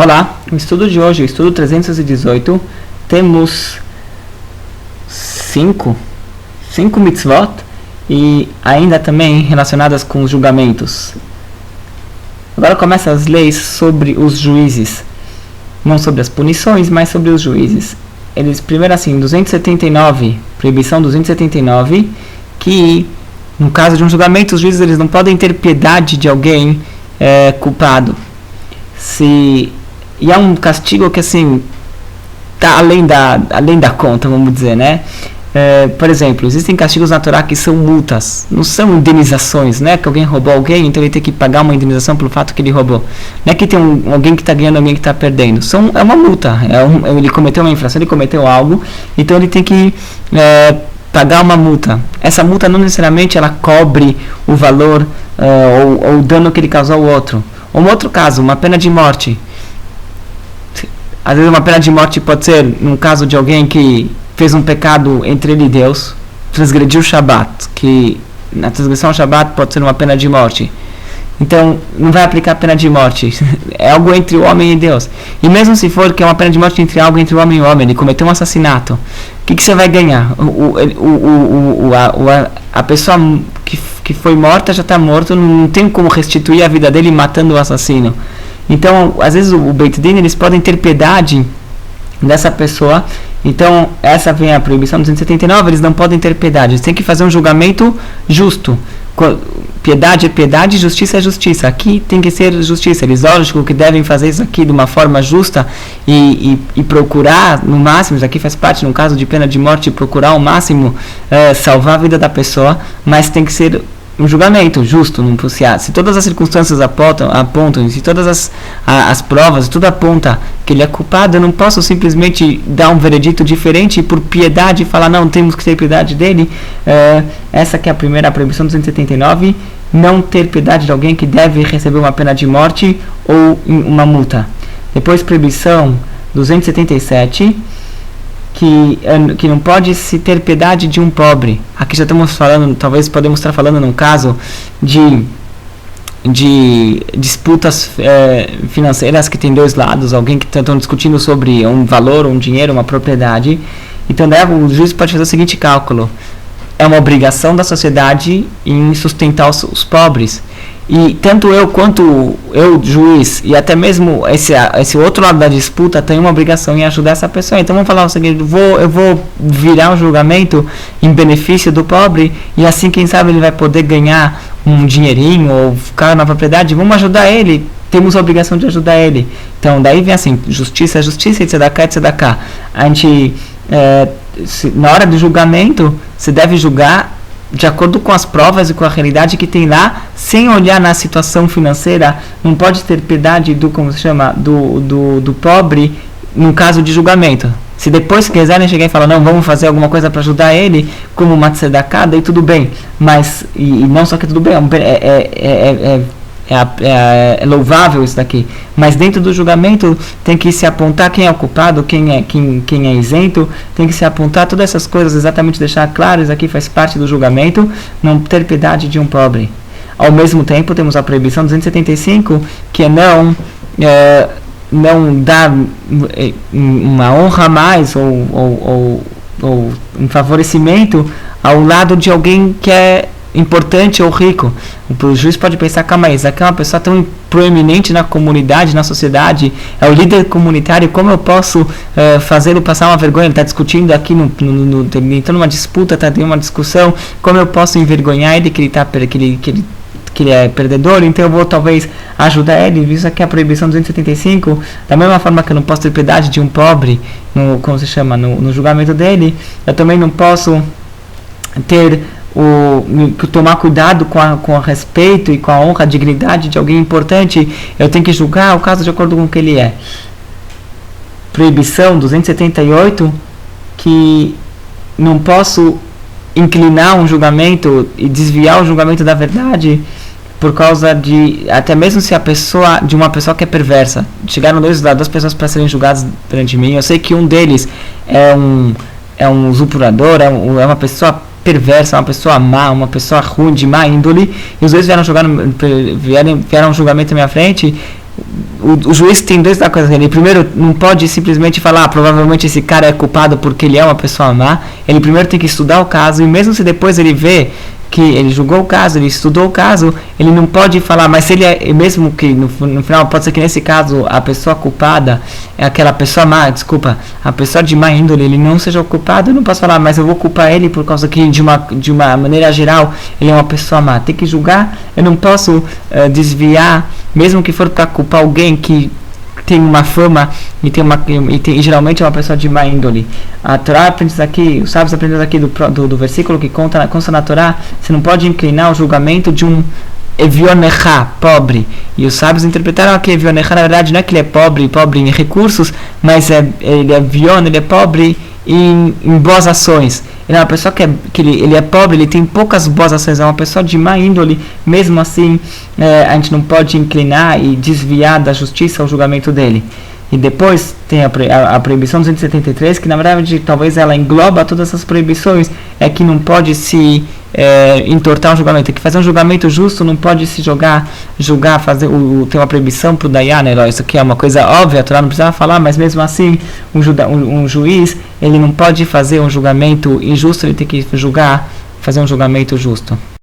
Olá, no estudo de hoje, o estudo 318, temos 5 mitzvot e ainda também relacionadas com os julgamentos. Agora começam as leis sobre os juízes, não sobre as punições, mas sobre os juízes. Eles, primeiro assim, 279, proibição 279, que no caso de um julgamento, os juízes eles não podem ter piedade de alguém culpado. E há um castigo que assim está além da conta, vamos dizer, né? Por exemplo, existem castigos na Torá que são multas, não são indenizações, né? Que alguém roubou alguém, então ele tem que pagar uma indenização pelo fato que ele roubou. Não é que tem alguém que está ganhando, alguém que está perdendo. É uma multa, ele cometeu uma infração, ele cometeu algo, então ele tem que pagar uma multa. Essa multa não necessariamente ela cobre o valor ou o dano que ele causou ao outro. Um outro caso, uma pena de morte. Às vezes uma pena de morte pode ser no caso de alguém que fez um pecado entre ele e Deus, transgrediu o Shabat, que na transgressão ao Shabat pode ser uma pena de morte. Então, não vai aplicar a pena de morte. É algo entre o homem e Deus. E mesmo se for que é uma pena de morte entre algo entre o homem e o homem, ele cometeu um assassinato, o que você vai ganhar? A pessoa que foi morta já está morta, não tem como restituir a vida dele matando o assassino. Então, às vezes o Beit Din, eles podem ter piedade dessa pessoa. Então, essa vem a proibição 279, eles não podem ter piedade. Eles têm que fazer um julgamento justo. Piedade é piedade, justiça é justiça. Aqui tem que ser justiça. Eles, lógico, que devem fazer isso aqui de uma forma justa e procurar, no máximo, isso aqui faz parte, no caso de pena de morte, procurar ao máximo salvar a vida da pessoa, mas tem que ser um julgamento justo, não se todas as circunstâncias apontam, se todas as provas, tudo aponta que ele é culpado, eu não posso simplesmente dar um veredito diferente por piedade e falar, não, temos que ter piedade dele. Essa que é a primeira proibição 279, não ter piedade de alguém que deve receber uma pena de morte ou uma multa. Depois, proibição 277, que não pode se ter piedade de um pobre. Aqui já estamos falando, talvez podemos estar falando num caso de disputas financeiras que tem dois lados, alguém que estão discutindo sobre um valor, um dinheiro, uma propriedade. Então o juiz pode fazer o seguinte cálculo: é uma obrigação da sociedade em sustentar os pobres. E tanto eu quanto eu, juiz, e até mesmo esse outro lado da disputa tem uma obrigação em ajudar essa pessoa. Então vamos falar o seguinte: eu vou virar um julgamento em benefício do pobre, e assim quem sabe ele vai poder ganhar um dinheirinho ou ficar na propriedade. Vamos ajudar ele, temos a obrigação de ajudar ele. Então daí vem assim, justiça é justiça, e tzedakah é tzedakah. A gente, na hora do julgamento, você deve julgar de acordo com as provas e com a realidade que tem lá, sem olhar na situação financeira. Não pode ter piedade do pobre no caso de julgamento. Se depois quiserem chegar e falar, não, vamos fazer alguma coisa para ajudar ele, como uma tzedakah, daí tudo bem. Mas, e não só que tudo bem, é louvável isso daqui, mas dentro do julgamento tem que se apontar quem é o culpado, quem é isento, tem que se apontar todas essas coisas, exatamente deixar claro, isso aqui faz parte do julgamento, não ter piedade de um pobre. Ao mesmo tempo temos a proibição 275, que é não dar uma honra a mais ou um favorecimento ao lado de alguém que é importante ou rico. O juiz pode pensar, calma aí, isso aqui é uma pessoa tão proeminente na comunidade, na sociedade, é o líder comunitário, como eu posso fazê-lo passar uma vergonha? Ele está discutindo aqui, entrando numa disputa, está tendo uma discussão, como eu posso envergonhar ele que ele é perdedor? Então eu vou talvez ajudar ele. Isso aqui é a proibição 275. Da mesma forma que eu não posso ter piedade de um pobre no julgamento dele, eu também não posso tomar cuidado com o respeito e com a honra, a dignidade de alguém importante. Eu tenho que julgar o caso de acordo com o que ele é. Proibição 278, que não posso inclinar um julgamento e desviar o julgamento da verdade por causa até mesmo se de uma pessoa que é perversa. Chegaram duas pessoas para serem julgadas perante mim. Eu sei que um deles é um usurpador, é uma pessoa perversa, uma pessoa má, uma pessoa ruim, de má índole, e os dois vieram um julgamento à minha frente. o juiz tem dois da coisa. Ele primeiro não pode simplesmente falar, provavelmente esse cara é culpado porque ele é uma pessoa má. Ele primeiro tem que estudar o caso, e mesmo se depois ele vê que ele julgou o caso, ele estudou o caso, ele não pode falar, mas se ele é, mesmo que no final, pode ser que nesse caso a pessoa culpada é aquela pessoa má, desculpa, a pessoa de má índole, ele não seja o culpado, eu não posso falar, mas eu vou culpar ele por causa que de uma maneira geral ele é uma pessoa má. Tem que julgar, eu não posso desviar, mesmo que for para culpar alguém que tem uma fama e geralmente é uma pessoa de má índole. A Torá aprende isso aqui, os sábios aprendem aqui do versículo que consta na Torá, você não pode inclinar o julgamento de um Evionechá, pobre. E os sábios interpretaram que Evionechá, na verdade, não é que ele é pobre em recursos, mas ele é Vion, ele é pobre em boas ações. Ele é uma pessoa ele é pobre, ele tem poucas boas ações, é uma pessoa de má índole. Mesmo assim, a gente não pode inclinar e desviar da justiça o julgamento dele. E depois tem a proibição 273, que na verdade talvez ela engloba todas essas proibições, é que não pode se entortar um julgamento, tem que fazer um julgamento justo, não pode se julgar, tem uma proibição para o Dayan, né? Isso aqui é uma coisa óbvia, a Torá não precisa falar, mas mesmo assim um juiz, ele não pode fazer um julgamento injusto, ele tem que fazer um julgamento justo.